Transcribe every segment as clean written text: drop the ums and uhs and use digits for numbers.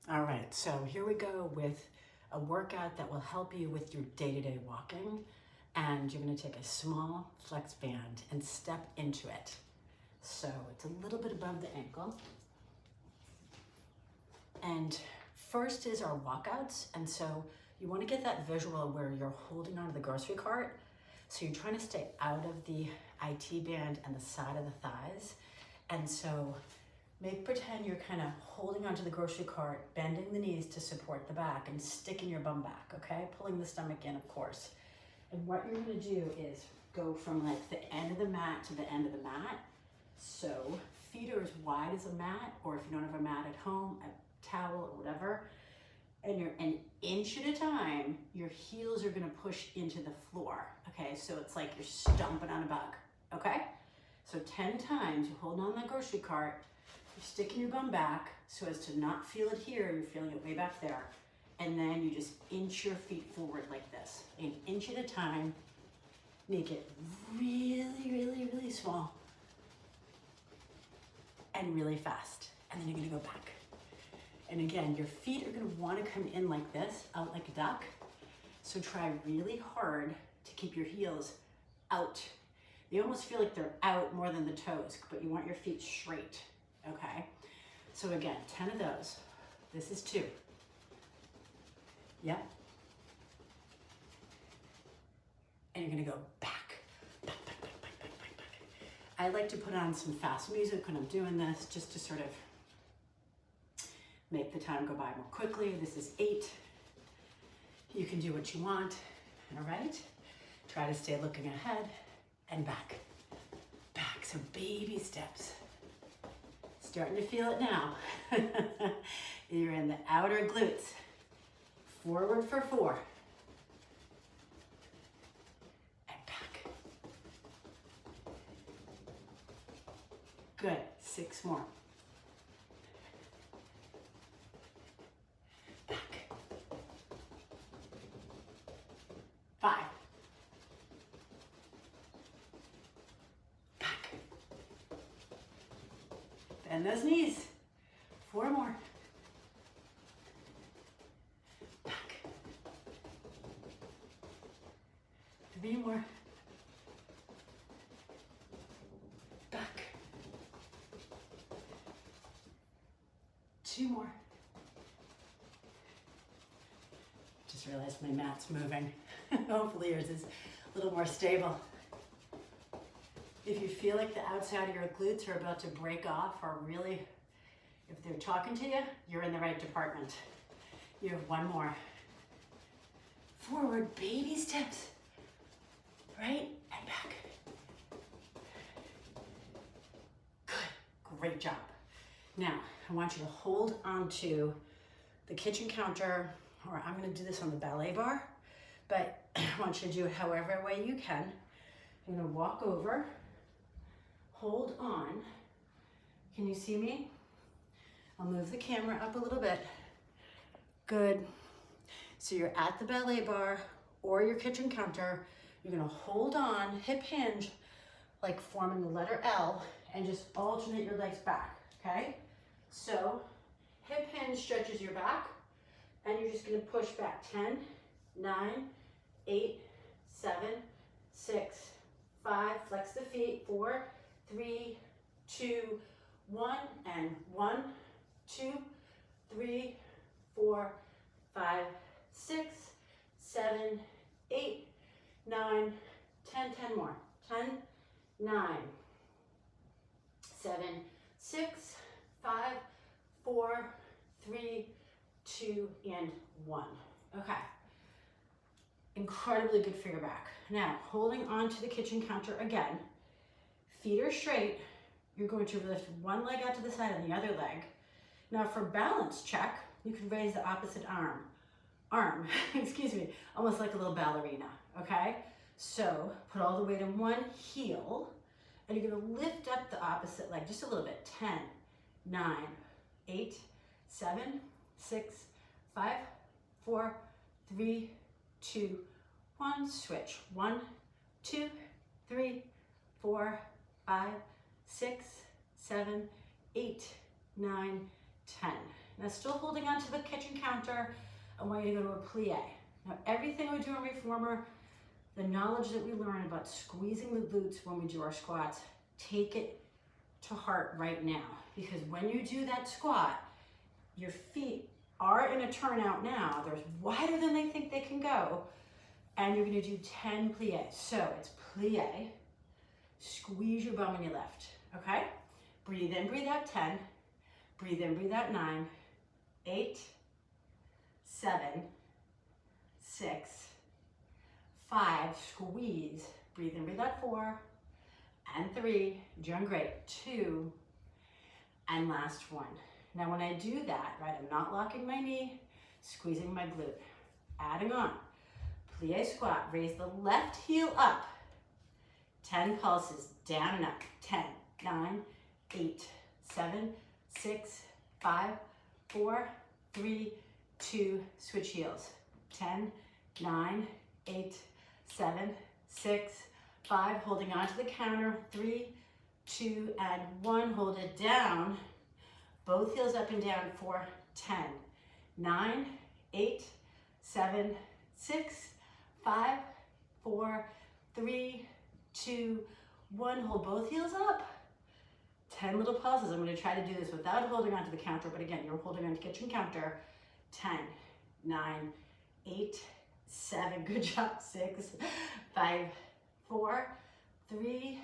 All right, so here we go with a workout that will help you with your day-to-day walking. And you're gonna take a small flex band and step into it. So it's a little bit above the ankle. And first is our walkouts. And so you wanna get that visual where you're holding onto the grocery cart. So you're trying to stay out of the IT band and the side of the thighs. And so pretend you're kind of holding onto the grocery cart, bending the knees to support the back and sticking your bum back, okay? Pulling the stomach in, of course. And what you're gonna do is go from like the end of the mat to the end of the mat. So feet are as wide as a mat, or if you don't have a mat at home, a towel or whatever. And you're an inch at a time, your heels are gonna push into the floor, okay? So it's like you're stomping on a bug, okay? So 10 times, you hold on that grocery cart, you're sticking your bum back so as to not feel it here, you're feeling it way back there. And then you just inch your feet forward like this, an inch at a time. Make it really, really, really small and really fast. And then you're gonna go back. And again, your feet are gonna wanna come in like this, out like a duck. So try really hard to keep your heels out. They almost feel like they're out more than the toes, but you want your feet straight, okay? So again, 10 of those. This is 2. Yep. And you're gonna go back, back, back, back, back, back, back, back. I like to put on some fast music when I'm doing this, just to sort of make the time go by more quickly. This is 8. You can do what you want, all right? Try to stay looking ahead and back, back. So baby steps. Starting to feel it now. You're in the outer glutes. Forward for 4. And back. Good, 6 more. Back. 5. Back. Bend those knees. 4 more. Back. 3 more. Back. 2 more. Just realized my mat's moving. Hopefully yours is a little more stable. If you feel like the outside of your glutes are about to break off, or really, if they're talking to you, you're in the right department. You have 1 more. Forward, baby steps. Right and back. Good, great job. Now, I want you to hold onto the kitchen counter, or I'm gonna do this on the ballet bar, but I want you to do it however way you can. I'm gonna walk over, hold on. Can you see me? I'll move the camera up a little bit. Good. So you're at the ballet bar or your kitchen counter. You're gonna hold on, hip hinge, like forming the letter L, and just alternate your legs back, okay? So hip hinge stretches your back, and you're just gonna push back. 10, 9, 8, 7, 6, 5, flex the feet, 4, 3, 2, 1, and 1, 2, 3, 4, 5, 6, 7, 8, 9, 10, 10 more. 10, 9, 7, 6, 5, 4, 3, 2, and 1. Okay. Incredibly good for your back. Now, holding on to the kitchen counter again, feet are straight. You're going to lift one leg out to the side and the other leg. Now for balance check, you can raise the opposite arm, excuse me, almost like a little ballerina, okay? So put all the weight in one heel, and you're gonna lift up the opposite leg just a little bit. 10, 9, 8, 7, 6, 5, 4, 3, 2, 1, switch. 1, 2, 3, 4, 5, 6, 7, 8, 9, 10. Now still holding on to the kitchen counter, I want you to go to a plie. Now everything we do in reformer, the knowledge that we learn about squeezing the glutes when we do our squats, take it to heart right now. Because when you do that squat, your feet are in a turnout now. They're wider than they think they can go. And you're gonna do 10 plies. So it's plie, squeeze your bum when you lift, okay? Breathe in, breathe out 10. Breathe in, breathe out 9, 8, 7, 6, 5, squeeze. Breathe in, breathe out 4, and 3, doing great, 2, and last 1. Now when I do that, right, I'm not locking my knee, squeezing my glute. Adding on, plie squat, raise the left heel up. 10 pulses, down and up. 10, 9, 8, 7, 6, 5, 4, 3, 2, switch heels. 10, 9, 8, 7, 6, 5, holding on to the counter. 3, 2, and 1, hold it down. Both heels up and down for 10, 9, 8, 7, 6, 5, 4, 3, 2, 1. Hold both heels up. 10 little pauses. I'm going to try to do this without holding onto the counter, but again, you're holding on to kitchen counter. 10, 9, 8, 7, good job. 6, 5, 4, 3,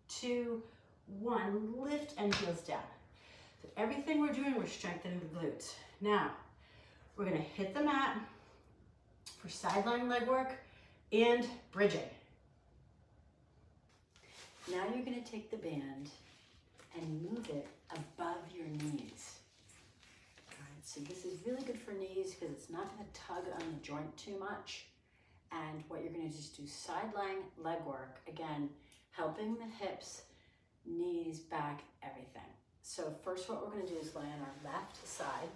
2, 1. Lift and heels down. So everything we're doing, we're strengthening the glutes. Now, we're going to hit the mat for sideline leg work and bridging. Now you're going to take the band and move it above your knees. All right, so this is really good for knees because it's not going to tug on the joint too much. And what you're going to just do sideline leg work, again, helping the hips, knees, back, everything. So first what we're going to do is lie on our left side.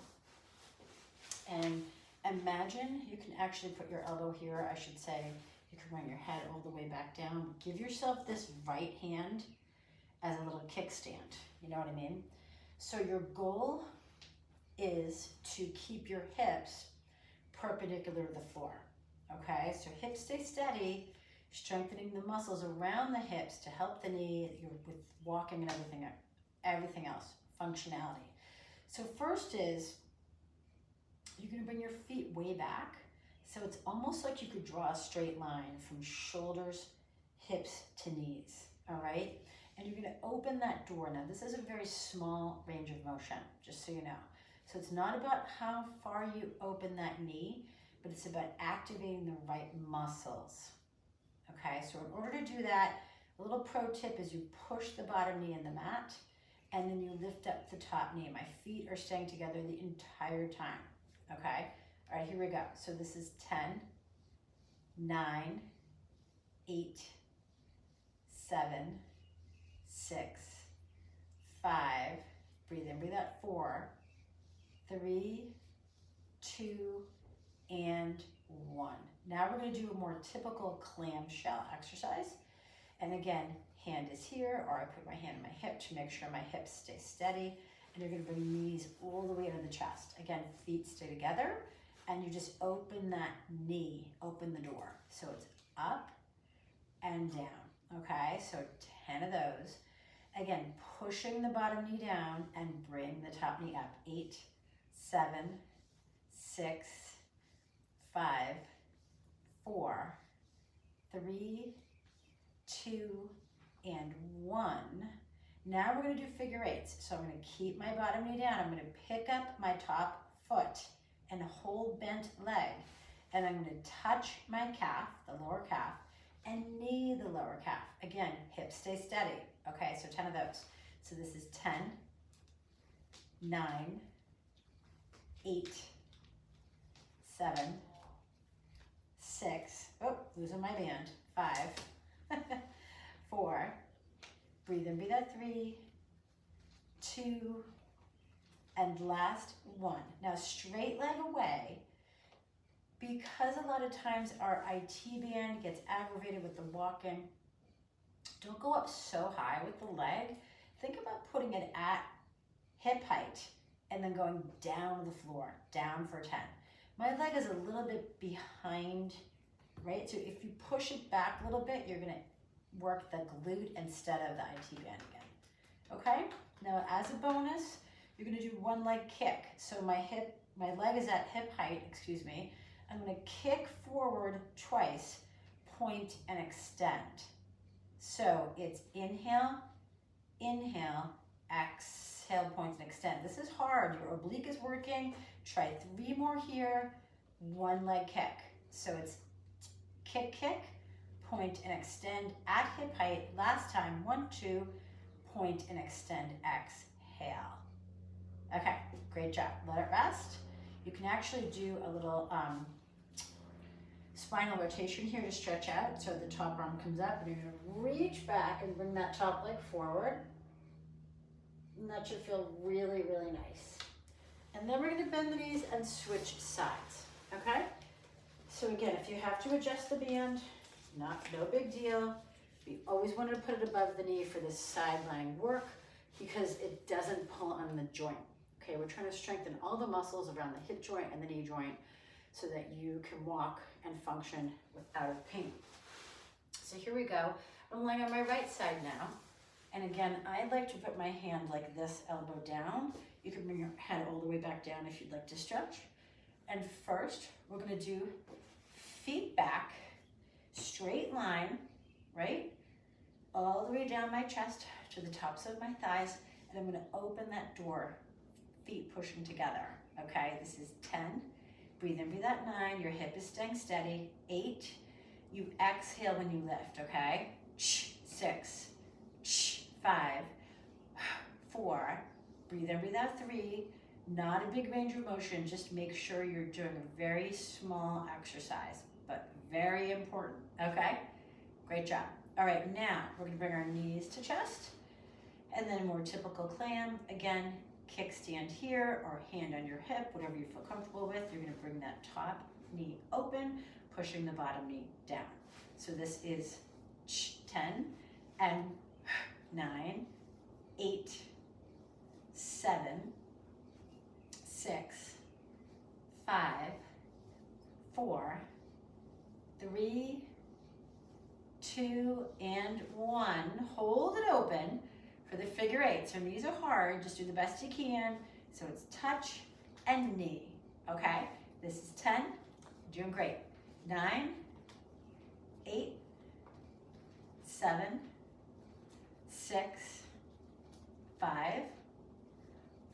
And imagine you can actually put your elbow here, I should say. You can bring your head all the way back down. Give yourself this right hand as a little kickstand. You know what I mean? So your goal is to keep your hips perpendicular to the floor. Okay, so hips stay steady, strengthening the muscles around the hips to help the knee with walking and everything else, functionality. So first is, you're gonna bring your feet way back. So it's almost like you could draw a straight line from shoulders, hips to knees, all right? And you're gonna open that door. Now this is a very small range of motion, just so you know. So it's not about how far you open that knee, but it's about activating the right muscles, okay? So in order to do that, a little pro tip is you push the bottom knee in the mat, and then you lift up the top knee. My feet are staying together the entire time, okay? All right, here we go. So this is 10, 9, 8, 7, 6, 5, breathe in, breathe out, 4, 3, 2, and 1. Now we're going to do a more typical clamshell exercise. And again, hand is here, or I put my hand on my hip to make sure my hips stay steady. And you're going to bring knees all the way into the chest. Again, feet stay together, and you just open that knee, open the door. So it's up and down, okay? So 10 of those. Again, pushing the bottom knee down and bring the top knee up. 8, 7, 6, 5, 4, 3, 2, and 1. Now we're going to do figure eights. So I'm going to keep my bottom knee down. I'm going to pick up my top foot and hold bent leg. And I'm going to touch my calf, the lower calf, and knee the lower calf. Again, hips stay steady. Okay, so 10 of those. So this is 10, 9, 8, 7, 6, oh, losing my band, 5, 4, breathe in, breathe out, 3, 2, and last 1. Now straight leg away, because a lot of times our IT band gets aggravated with the walking, don't go up so high with the leg. Think about putting it at hip height and then going down to the floor, down for 10. My leg is a little bit behind, right? So if you push it back a little bit, you're gonna work the glute instead of the IT band again, okay? Now, as a bonus, you're gonna do one leg kick. So my leg is at hip height, excuse me. I'm gonna kick forward twice, point and extend. So it's inhale, inhale, exhale, point and extend. This is hard, your oblique is working. Try 3 more here, one leg kick. So it's kick, kick, point and extend at hip height. Last time, 1, 2, point and extend, exhale. Okay, great job. Let it rest. You can actually do a little spinal rotation here to stretch out. So the top arm comes up and you're gonna reach back and bring that top leg forward. And that should feel really, really nice. And then we're gonna bend the knees and switch sides, okay? So again, if you have to adjust the band, no big deal. We always wanted to put it above the knee for this side lying work because it doesn't pull on the joint. Okay, we're trying to strengthen all the muscles around the hip joint and the knee joint so that you can walk and function without pain. So here we go. I'm laying on my right side now. And again, I like to put my hand like this, elbow down. You can bring your head all the way back down if you'd like to stretch. And first, we're gonna do feet back, straight line, right? All the way down my chest to the tops of my thighs. And I'm gonna open that door, feet pushing together, okay? This is 10. Breathe in, breathe out, 9. Your hip is staying steady. 8. You exhale when you lift, okay? 6, 5, 4. Breathe in, breathe out, 3. Not a big range of motion. Just make sure you're doing a very small exercise, but very important, okay? Great job. All right, now we're gonna bring our knees to chest, and then a more typical clam. Again, kickstand here or hand on your hip, whatever you feel comfortable with. You're gonna bring that top knee open, pushing the bottom knee down. So this is 10 and 9, 8, 7, 6, 5, 4, 3, 2, and 1. Hold it open for the figure 8. So knees are hard, just do the best you can. So it's touch and knee, okay? This is 10, doing great. 9, 8, 7, 6, 5,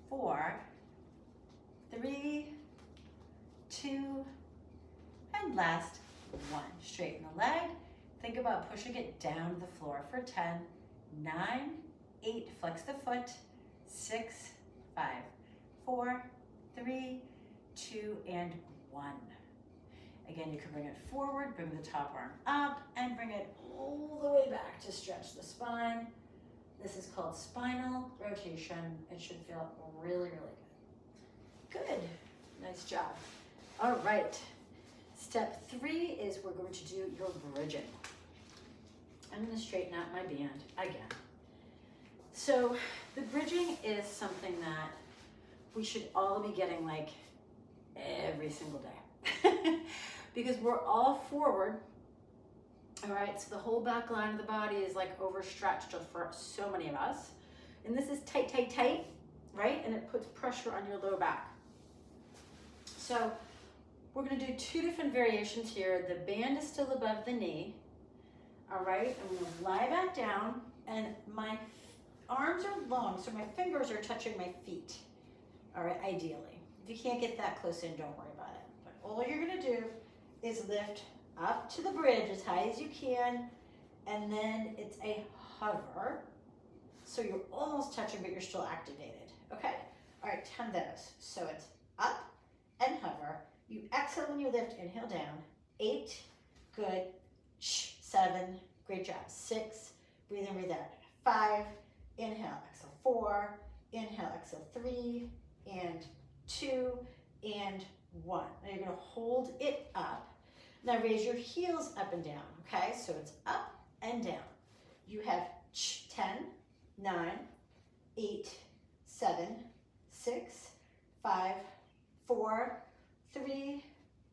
4, 3, 2, and last 1. Straighten the leg. Think about pushing it down to the floor for 10, 9, 8, flex the foot, 6, 5, 4, 3, 2, and 1. Again, you can bring it forward, bring the top arm up, and bring it all the way back to stretch the spine. This is called spinal rotation. It should feel really, really good. Good, nice job. All right, step 3 is we're going to do your bridging. I'm gonna straighten out my band again. So the bridging is something that we should all be getting like every single day because we're all forward, all right? So the whole back line of the body is like overstretched for so many of us. And this is tight, tight, tight, right? And it puts pressure on your low back. So we're gonna do 2 different variations here. The band is still above the knee, all right? I'm gonna lie back down and my arms are long, so my fingers are touching my feet, all right, ideally. If you can't get that close in, don't worry about it. But all you're gonna do is lift up to the bridge as high as you can, and then it's a hover. So you're almost touching, but you're still activated, okay? All right, 10 of those. So it's up and hover. You exhale when you lift, inhale down. 8, good. 7, great job. 6, breathe in, breathe out. 5, inhale, exhale. 4, inhale, exhale. 3, and 2, and 1. Now you're gonna hold it up. Now raise your heels up and down, okay? So it's up and down. You have 10, 9, 8, 7, 6, 5, 4, 3,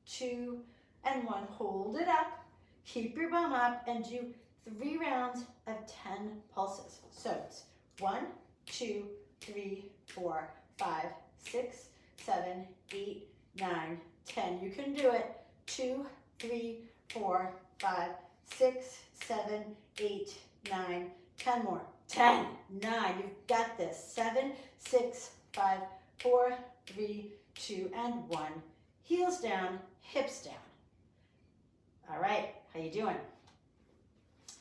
2, and 1. Hold it up. Keep your bum up and do 3 rounds of 10 pulses. So it's 1, 2, 3, 4, 5, 6, 7, 8, 9, 10. You can do it. 2, 3, 4, 5, 6, 7, 8, 9, 10 more. 10, 9, you've got this. 7, 6, 5, 4, 3, 2, and 1. Heels down, hips down. All right, how you doing?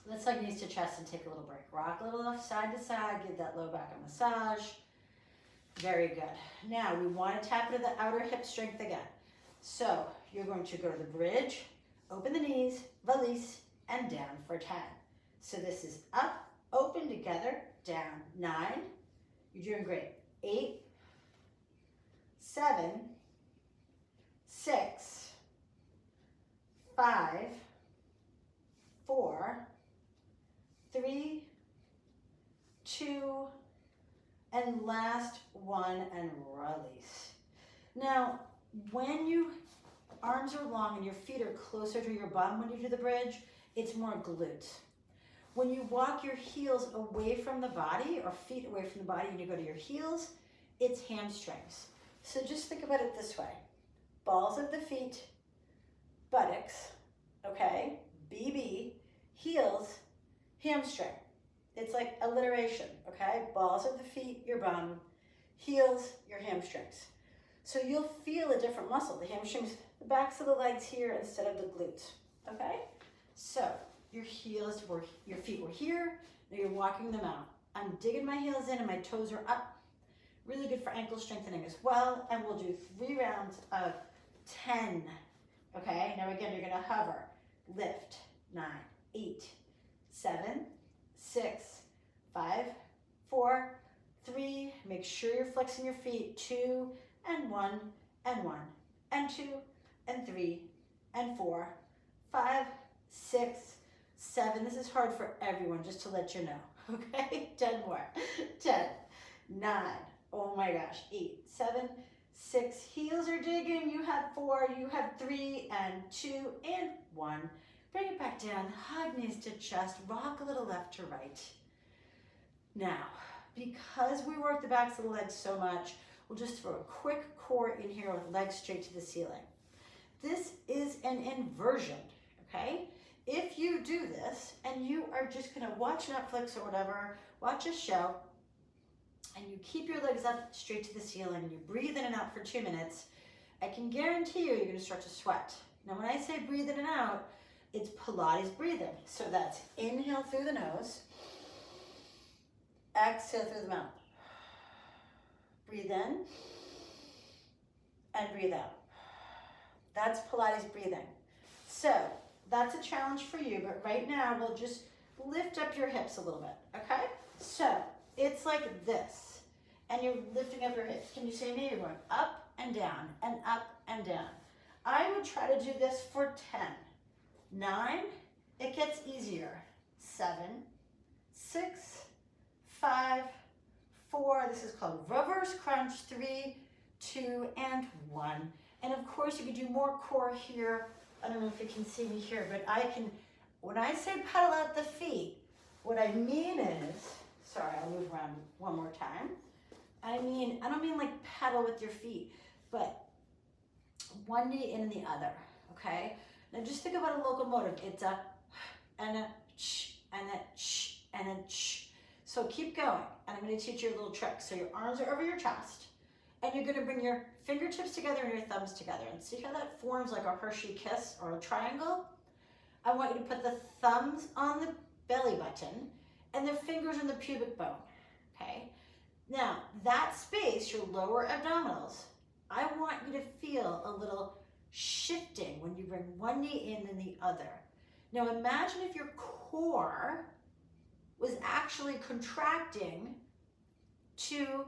Let's like knees to chest and take a little break. Rock a little left side to side, give that low back a massage. Very good. Now we want to tap into the outer hip strength again. So you're going to go to the bridge, open the knees, valise, and down for 10. So this is up, open together, down. 9, you're doing great. 8, 7, 6, 5, 4, 3, 2, and last one, and release. Now, when your arms are long and your feet are closer to your bum when you do the bridge, it's more glute. When you walk your heels away from the body or feet away from the body and you go to your heels, it's hamstrings. So just think about it this way. Balls of the feet, buttocks, okay? BB, heels, hamstring. It's like alliteration, okay? Balls of the feet, your bum, heels, your hamstrings. So you'll feel a different muscle. The hamstrings, the backs of the legs here instead of the glutes, okay? So your heels were, your feet were here, now you're walking them out. I'm digging my heels in and my toes are up. Really good for ankle strengthening as well. And we'll do 3 rounds of 10, okay? Now again, you're gonna hover, lift, 9, 8, 7, 6, 5, 4, 3, make sure you're flexing your feet, 2, and 1, and 1, and 2, and 3, and 4, 5, 6, 7. This is hard for everyone, just to let you know, okay? 10 more. 10, 9, oh my gosh, 8, 7, 6. Heels are digging. You have 4, you have 3, and 2, and 1. Bring it back down, hug knees to chest, rock a little left to right. Now, because we work the backs of the legs so much, we'll just throw a quick core in here with legs straight to the ceiling. This is an inversion, okay? If you do this and you are just gonna watch Netflix or whatever, watch a show, and you keep your legs up straight to the ceiling, and you breathe in and out for 2 minutes, I can guarantee you're gonna start to sweat. Now when I say breathe in and out, it's Pilates breathing. So that's inhale through the nose, exhale through the mouth. Breathe in and breathe out. That's Pilates breathing. So that's a challenge for you, but right now we'll just lift up your hips a little bit, okay? So it's like this, and you're lifting up your hips. Can you see me? You're going up and down and up and down. I would try to do this for 10. 9, it gets easier. 7, 6, 5, 4, this is called reverse crunch, 3, 2, and 1. And of course you can do more core here. I don't know if you can see me here, but I can, when I say pedal out the feet, what I mean is, sorry, I'll move around one more time. I don't mean like pedal with your feet, but one knee in and the other, okay? Now just think about a locomotive. It's a and a sh and a sh and a sh. So keep going, and I'm going to teach you a little trick. So your arms are over your chest, and you're going to bring your fingertips together and your thumbs together. And see how that forms like a Hershey kiss or a triangle? I want you to put the thumbs on the belly button and the fingers on the pubic bone, okay? Now, that space, your lower abdominals, I want you to feel a little shifting when you bring one knee in and the other. Now imagine if your core was actually contracting to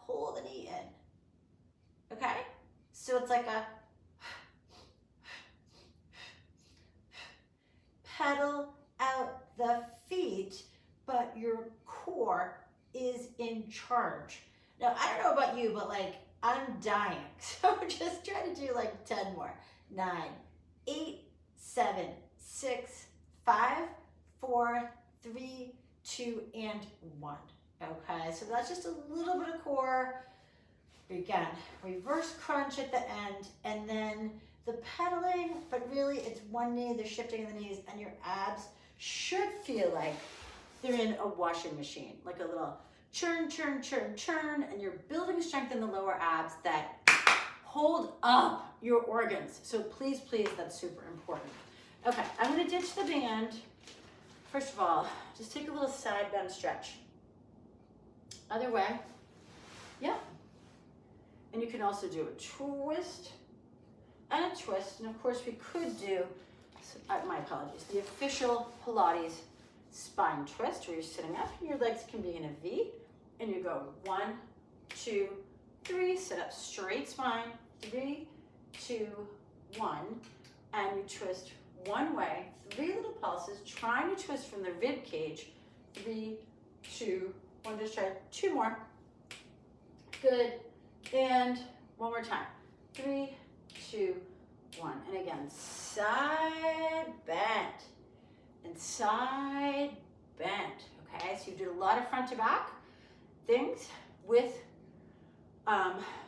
pull the knee in, okay? So it's like a pedal out the feet, but your core is in charge. Now, I don't know about you, but like, I'm dying. So just try to do like 10 more. 9, 8, 7, 6, 5, 4, 3, 2, and 1. Okay, so that's just a little bit of core. Again, reverse crunch at the end, and then the pedaling, but really it's one knee, they're shifting in the knees, and your abs should feel like they're in a washing machine, like a little churn, churn, churn, churn, and you're building strength in the lower abs that hold up your organs. So please, please, that's super important. Okay, I'm gonna ditch the band. First of all, just take a little side bend stretch. Other way, yep. And you can also do a twist and a twist. And of course we could do, my apologies, the official Pilates spine twist where you're sitting up and your legs can be in a V. And you go 1, 2, 3, sit up straight spine, 3, 2, 1. And you twist one way, 3 little pulses, trying to twist from the rib cage, 3, 2, 1, just try 2 more. Good. And one more time. 3, 2, 1. And again, side bend and side bend. Okay, so you did a lot of front to back things with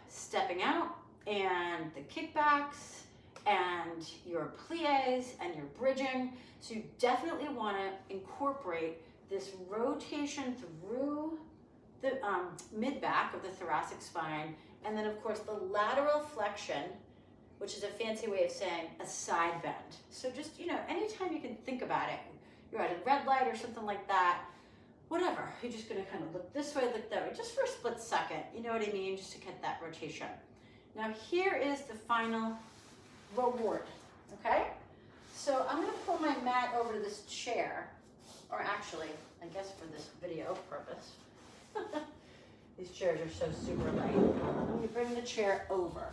stepping out and the kickbacks and your plies and your bridging. So you definitely want to incorporate this rotation through the mid-back of the thoracic spine, and then of course the lateral flexion, which is a fancy way of saying a side bend. So just, you know, anytime you can think about it, you're at a red light or something like that, whatever, you're just gonna kind of look this way, look that way, just for a split second, you know what I mean, just to get that rotation. Now here is the final reward, okay? So I'm gonna pull my mat over to this chair, or actually, I guess for this video purpose, these chairs are so super light. Let me bring the chair over.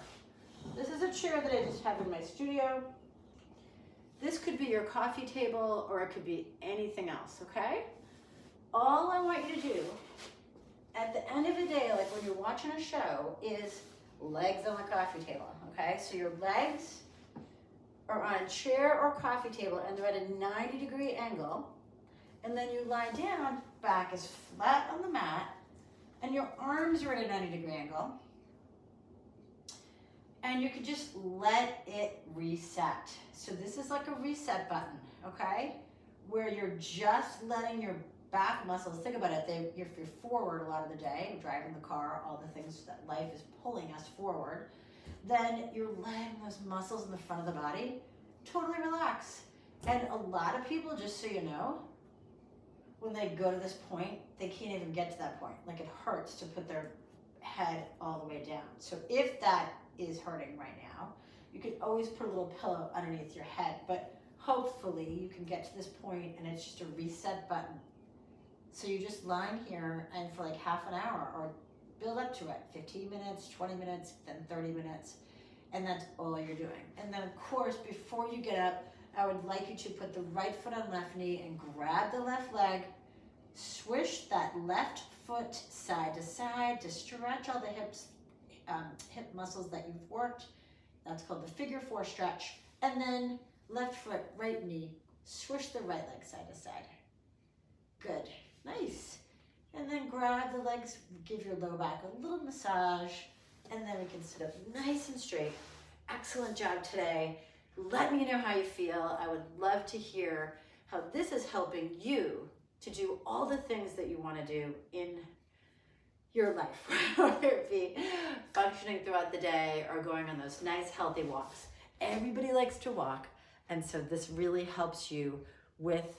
This is a chair that I just have in my studio. This could be your coffee table or it could be anything else, okay? All I want you to do at the end of the day, like when you're watching a show, is legs on the coffee table, okay? So your legs are on a chair or coffee table and they're at a 90-degree angle. And then you lie down, back is flat on the mat, and your arms are at a 90-degree angle. And you can just let it reset. So this is like a reset button, okay? Where you're just letting your back muscles, think about it, if you're forward a lot of the day, driving the car, all the things that life is pulling us forward, then you're letting those muscles in the front of the body totally relax. And a lot of people, just so you know, when they go to this point, they can't even get to that point. Like it hurts to put their head all the way down. So if that is hurting right now, you can always put a little pillow underneath your head, but hopefully you can get to this point and it's just a reset button. So you're just lying here and for like half an hour or build up to it, 15 minutes, 20 minutes, then 30 minutes, and that's all you're doing. And then of course, before you get up, I would like you to put the right foot on left knee and grab the left leg, swish that left foot side to side to stretch all the hip muscles that you've worked. That's called the figure 4 stretch. And then left foot, right knee, swish the right leg side to side. Good, nice. And then grab the legs, give your low back a little massage, and then we can sit up nice and straight. Excellent job today. Let me know how you feel. I would love to hear how this is helping you to do all the things that you want to do in your life, whether it be functioning throughout the day or going on those nice healthy walks. Everybody likes to walk, and so this really helps you with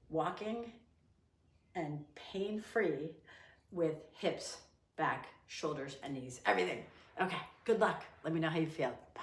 walking and pain-free with hips, back, shoulders, and knees, everything. Okay, good luck. Let me know how you feel. Bye.